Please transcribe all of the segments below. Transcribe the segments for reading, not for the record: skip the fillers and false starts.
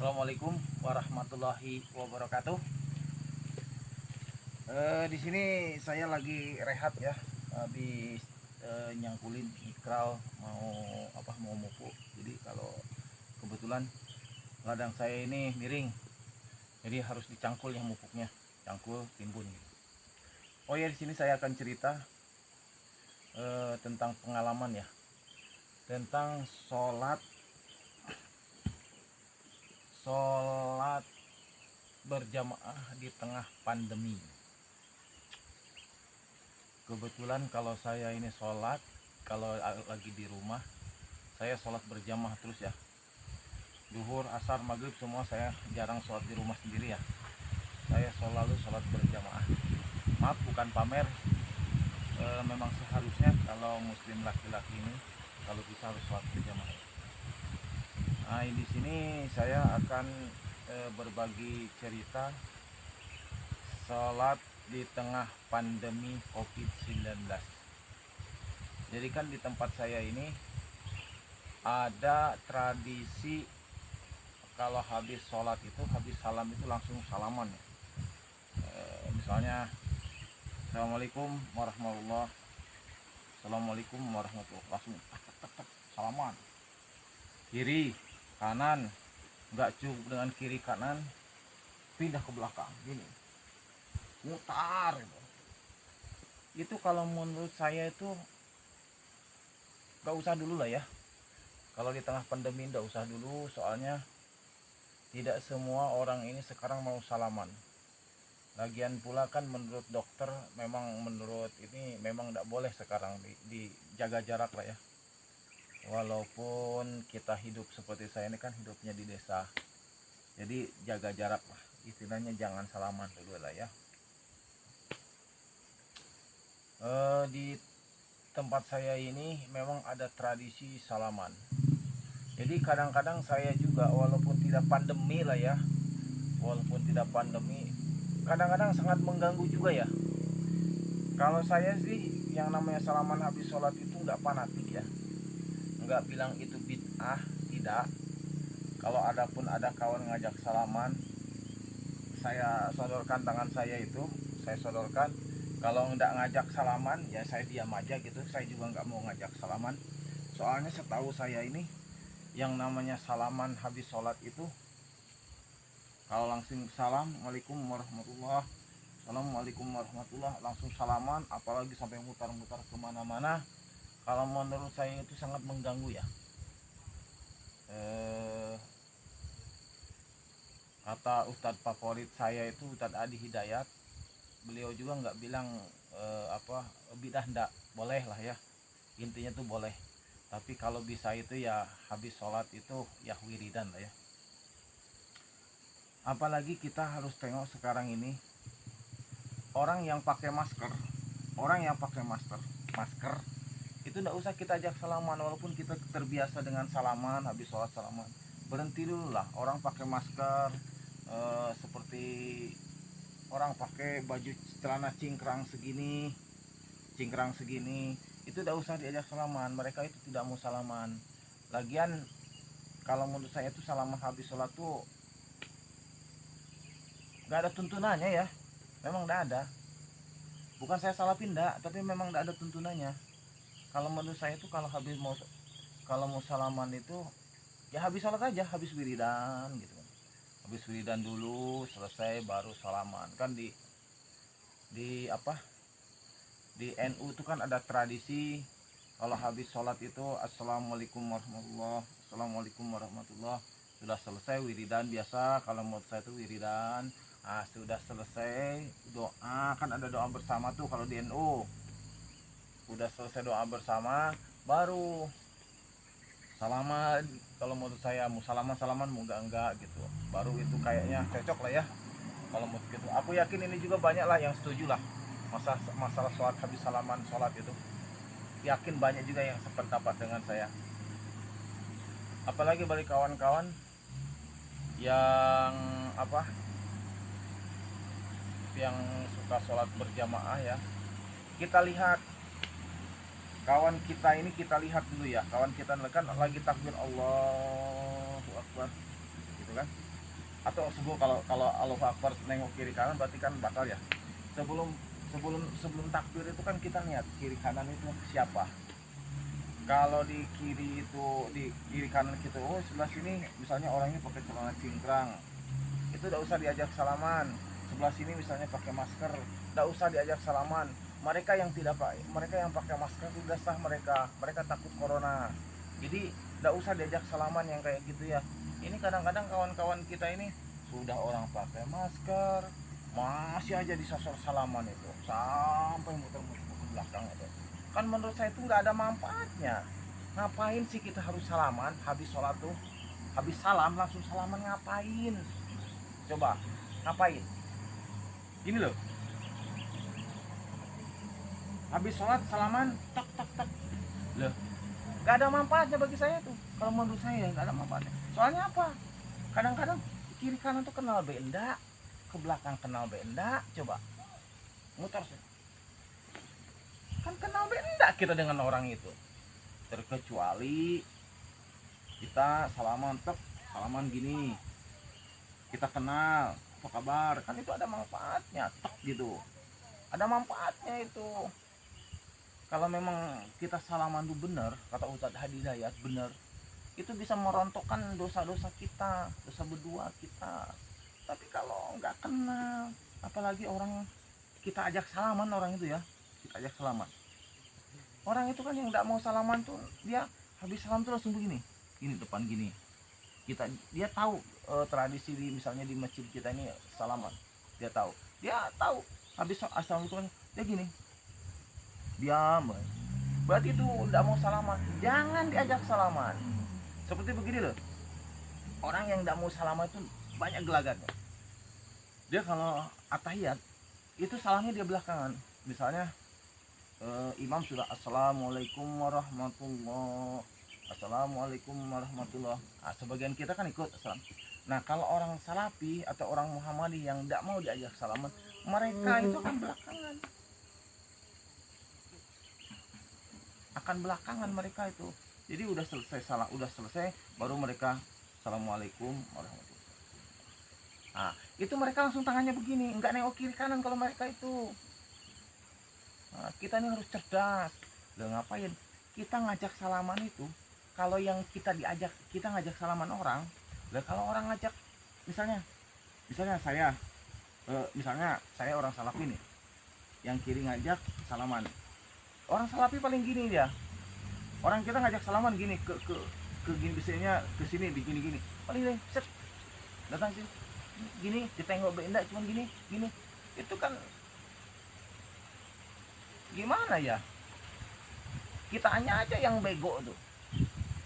Assalamualaikum warahmatullahi wabarakatuh. Di sini saya lagi rehat ya, habis nyangkulin ikral mau mupuk. Jadi kalau kebetulan ladang saya ini miring, jadi harus dicangkul yang mupuknya, cangkul timbun. Oh ya, di sini saya akan cerita tentang pengalaman ya, tentang sholat berjamaah di tengah pandemi. Kebetulan kalau saya ini sholat, kalau lagi di rumah, saya sholat berjamaah terus ya. Zuhur, asar, maghrib semua saya jarang sholat di rumah sendiri ya. Saya selalu sholat berjamaah. Maaf, bukan pamer. Memang seharusnya kalau muslim laki-laki ini kalau bisa harus sholat berjamaah. Nah, di sini saya akan berbagi cerita sholat di tengah pandemi COVID-19. Jadi kan di tempat saya ini ada tradisi kalau habis sholat itu, habis salam itu langsung salaman ya. Misalnya Assalamualaikum warahmatullahi, Assalamualaikum warahmatullahi, langsung salaman. Kiri kanan, nggak cukup dengan kiri kanan, pindah ke belakang gini, mutar gitu. Itu kalau menurut saya itu nggak usah dulu lah ya. Kalau di tengah pandemi nggak usah dulu, soalnya tidak semua orang ini sekarang mau salaman. Lagian pula kan menurut dokter, memang nggak boleh sekarang, dijaga jarak lah ya. Walaupun kita hidup seperti saya ini kan hidupnya di desa, jadi jaga jarak lah, istilahnya jangan salaman dulu lah ya. Di tempat saya ini memang ada tradisi salaman. Jadi kadang-kadang saya juga, walaupun tidak pandemi lah ya, kadang-kadang sangat mengganggu juga ya. Kalau saya sih yang namanya salaman habis sholat itu nggak fanatik ya, nggak bilang itu bid'ah, tidak. Kalau ada kawan ngajak salaman, saya sodorkan tangan saya itu, saya sodorkan. Kalau nggak ngajak salaman ya saya diam aja gitu, saya juga nggak mau ngajak salaman. Soalnya setahu saya ini yang namanya salaman habis sholat itu, kalau langsung Assalamualaikum warahmatullahi, Assalamualaikum warahmatullahi, langsung salaman, apalagi sampai mutar-mutar kemana-mana, kalau menurut saya itu sangat mengganggu ya. Kata ustadz favorit saya itu Ustadz Adi Hidayat, beliau juga nggak bilang bidah, ndak boleh lah ya, intinya tuh boleh. Tapi kalau bisa itu ya habis sholat itu ya wiridan lah ya. Apalagi kita harus tengok sekarang ini orang yang pakai masker, masker itu nggak usah kita ajak salaman, walaupun kita terbiasa dengan salaman habis sholat salaman. Berhenti dulu lah, orang pakai masker seperti orang pakai baju celana cingkrang segini, itu tidak usah diajak salaman. Mereka itu tidak mau salaman. Lagian kalau menurut saya itu salaman habis sholat tuh nggak ada tuntunannya ya, memang nggak ada. Bukan saya salah pindah, tapi memang nggak ada tuntunannya. Kalau menurut saya itu kalau mau salaman itu ya habis sholat aja, habis wiridan gitu. Habis wiridan dulu selesai baru salaman. Kan di NU itu kan ada tradisi kalau habis sholat itu Assalamualaikum warahmatullahi, Assalamualaikum warahmatullahi, sudah selesai wiridan biasa. Kalau menurut saya itu wiridan, sudah selesai doa, kan ada doa bersama tuh kalau di NU. Udah selesai doa bersama baru salaman. Kalau menurut saya mau salaman mau enggak gitu, baru itu kayaknya cocok lah ya kalau menurut gitu. Aku yakin ini juga banyak lah yang setuju lah masalah sholat habis salaman sholat itu, yakin banyak juga yang sependapat dengan saya. Apalagi bagi kawan-kawan yang yang suka sholat berjamaah ya, kita lihat kawan kita ini, kita lihat dulu ya, kawan kita kan lagi takbir Allahu Akbar gitu kan, atau sebelum kalau Allahu Akbar nengok kiri kanan berarti kan batal ya. Sebelum sebelum takbir itu kan kita niat kiri kanan itu siapa. Kalau di kiri itu di kiri kanan kita, oh sebelah sini misalnya orangnya pakai celana cingkrang, itu tidak usah diajak salaman. Sebelah sini misalnya pakai masker, tidak usah diajak salaman. Mereka yang tidak pakai, mereka yang pakai masker itu sudah sah, mereka takut corona, jadi tidak usah diajak salaman yang kayak gitu ya. Ini kadang-kadang kawan-kawan kita ini sudah orang pakai masker masih aja disosor salaman itu sampai muter-muter ke belakang itu. Kan menurut saya itu nggak ada manfaatnya. Ngapain sih kita harus salaman habis sholat tuh? Habis salam langsung salaman ngapain? Coba, ngapain? Gini loh, habis sholat salaman tek tek tek loh, nggak ada manfaatnya bagi saya tuh. Kalau menurut saya nggak ada manfaatnya. Soalnya apa? Kadang-kadang kiri kanan tuh kenal benda, ke belakang kenal benda. Coba muter sih, kan kenal benda kita dengan orang itu. Terkecuali kita salaman tek, salaman gini, kita kenal, apa kabar, kan itu ada manfaatnya, tek gitu, ada manfaatnya itu. Kalau memang kita salaman itu benar, kata Ustadz Hadi Dayat, benar, itu bisa merontokkan dosa-dosa kita, dosa berdua kita. Tapi kalau nggak kenal, apalagi orang kita ajak salaman, orang itu ya, kita ajak salaman, orang itu kan yang nggak mau salaman tuh, dia habis salam tuh langsung begini, gini depan gini. Dia tahu tradisi di misalnya di masjid kita ini salaman, dia tahu habis assalamualaikum dia gini, diam. Berarti itu tidak mau salaman, jangan diajak salaman. Seperti begini loh, orang yang tidak mau salaman itu banyak gelagatnya. Dia kalau atahiyat itu salamnya dia belakangan. Misalnya imam sudah assalamualaikum warahmatullah, assalamualaikum warahmatullah. Nah, sebagian kita kan ikut salam. Nah kalau orang salafi atau orang Muhammadi yang tidak mau diajak salaman, mereka itu akan belakangan mereka itu. Jadi udah selesai baru mereka assalamualaikum warahmatullah. Nah itu mereka langsung tangannya begini, nggak nengok kiri kanan kalau mereka itu. Nah, kita ini harus cerdas. Loh, ngapain kita ngajak salaman itu? Kalau yang kita ngajak salaman orang, lah kalau orang ngajak misalnya saya orang salafi nih, yang kiri ngajak salaman, orang salafi paling gini dia. Orang kita ngajak salaman gini ke gini, biasanya ke sini di gini paling deh set datang sini gini, ditengok benda cuman gini itu kan gimana ya, kita hanya aja yang bego tuh,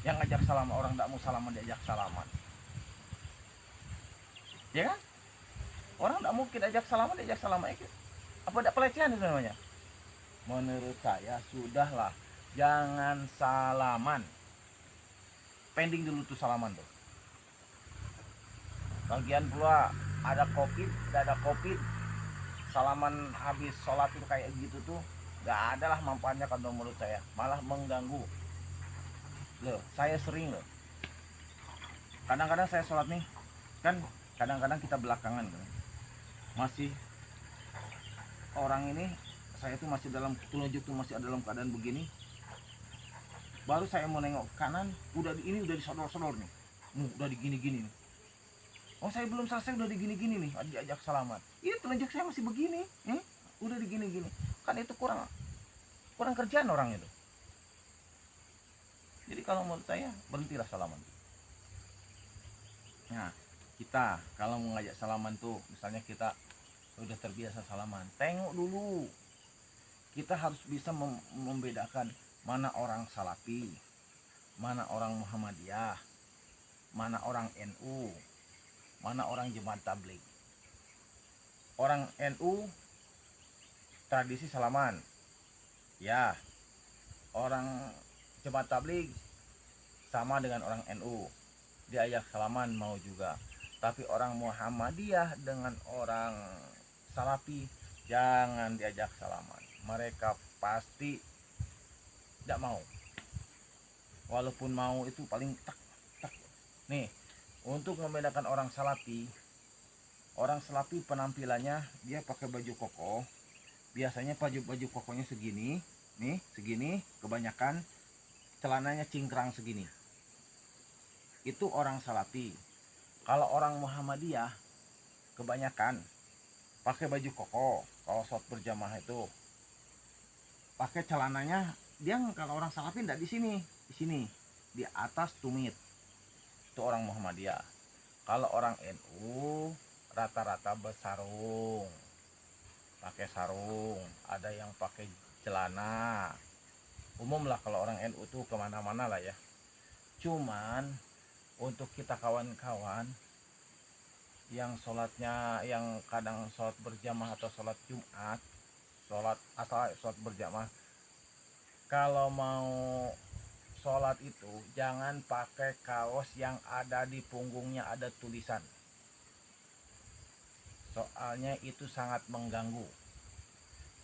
yang ngajak salaman. Orang tidak mau salaman diajak salaman, ya kan? Orang tidak mau kita ajak salaman diajak salaman, apa ada pelecehan itu namanya? Menurut saya sudahlah, jangan salaman, pending dulu tuh salaman tuh. Bagian pula ada covid, tidak ada covid, salaman habis sholat itu kayak gitu tuh gak ada lah manfaatnya kalau menurut saya, malah mengganggu. Loh, saya sering loh, kadang-kadang saya sholat nih kan, kadang-kadang kita belakangan kan, masih orang ini, saya tuh masih dalam telunjuk tuh masih dalam keadaan begini, baru saya mau nengok kanan, udah disodor-sodor nih, udah digini-gini nih. Oh saya belum selesai udah digini-gini nih, diajak salaman. Ini telunjuk saya masih begini, udah digini-gini. Kan itu kurang kerjaan orang itu. Jadi kalau menurut saya berhentilah salaman. Nah kita kalau mau ngajak salaman tuh, misalnya kita udah terbiasa salaman, tengok dulu. Kita harus bisa membedakan mana orang salafi, mana orang Muhammadiyah, mana orang NU, mana orang jemaat tabligh. Orang NU tradisi salaman, ya. Orang jemaat tabligh sama dengan orang NU, diajak salaman mau juga. Tapi orang Muhammadiyah dengan orang salafi jangan diajak salaman, mereka pasti tidak mau. Walaupun mau itu paling tak. Nih, untuk membedakan orang salafi Orang Salafi penampilannya dia pakai baju koko. Biasanya baju kokonya segini, nih segini, kebanyakan celananya cingkrang segini. Itu orang Salafi. Kalau orang Muhammadiyah kebanyakan pakai baju koko. Kalau sholat berjamaah itu pakai celananya, dia kalau orang Salafi tidak di sini di atas tumit. Itu orang Muhammadiyah. Kalau orang NU rata-rata bersarung, pakai sarung, ada yang pakai celana. Umum lah kalau orang NU tuh kemana-mana lah ya. Cuman untuk kita kawan-kawan yang sholatnya, yang kadang sholat berjamaah atau sholat Jumat, sholat asal sholat berjamaah, kalau mau sholat itu jangan pakai kaos yang ada di punggungnya ada tulisan. Soalnya itu sangat mengganggu.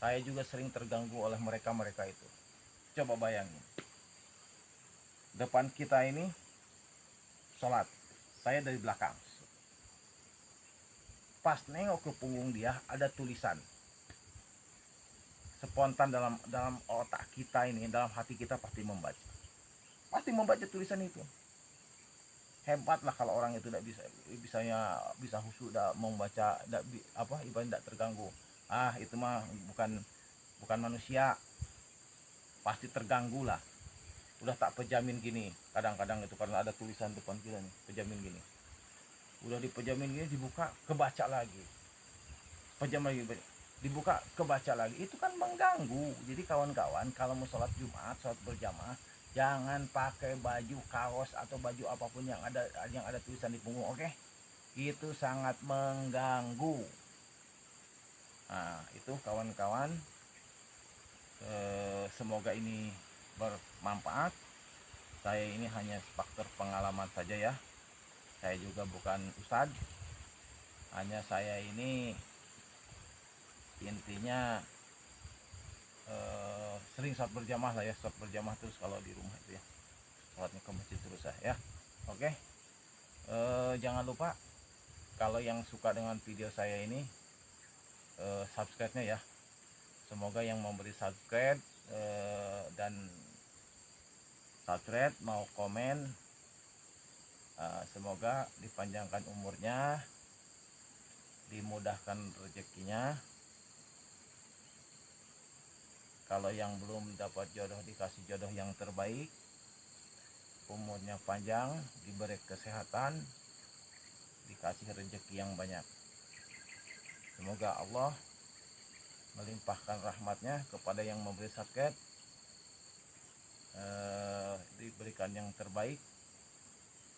Saya juga sering terganggu oleh mereka itu. Coba bayangin, depan kita ini sholat, saya dari belakang, pas nengok ke punggung dia ada tulisan. Spontan dalam otak kita ini, dalam hati kita pasti membaca tulisan itu. Hebatlah kalau orang itu tidak bisa khusyuk, tidak membaca, ibadah tidak terganggu. Itu mah bukan manusia, pasti terganggu lah. Udah tak pejamin gini, kadang-kadang itu karena ada tulisan depan kita nih, pejamin gini. Udah dipejamin gini, dibuka kebaca lagi, pejam lagi, dibuka kebaca lagi. Itu kan mengganggu. Jadi kawan-kawan kalau mau sholat Jumat, sholat berjamaah, jangan pakai baju kaos atau baju apapun yang ada tulisan di punggung, oke? Itu sangat mengganggu. Nah, itu kawan-kawan, semoga ini bermanfaat. Saya ini hanya faktor pengalaman saja ya. Saya juga bukan ustadz. Hanya saya ini intinya sering sholat berjamaah lah ya, sholat berjamaah terus kalau di rumah itu ya, sholatnya ke masjid terus ya. Oke. Jangan lupa kalau yang suka dengan video saya ini, subscribe-nya ya. Semoga yang memberi subscribe dan subscribe mau komen, semoga dipanjangkan umurnya, dimudahkan rezekinya. Kalau yang belum dapat jodoh, dikasih jodoh yang terbaik, umurnya panjang, diberi kesehatan, dikasih rezeki yang banyak. Semoga Allah melimpahkan rahmatnya kepada yang memberi subscribe, diberikan yang terbaik,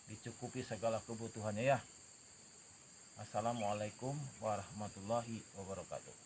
dicukupi segala kebutuhannya ya. Assalamualaikum warahmatullahi wabarakatuh.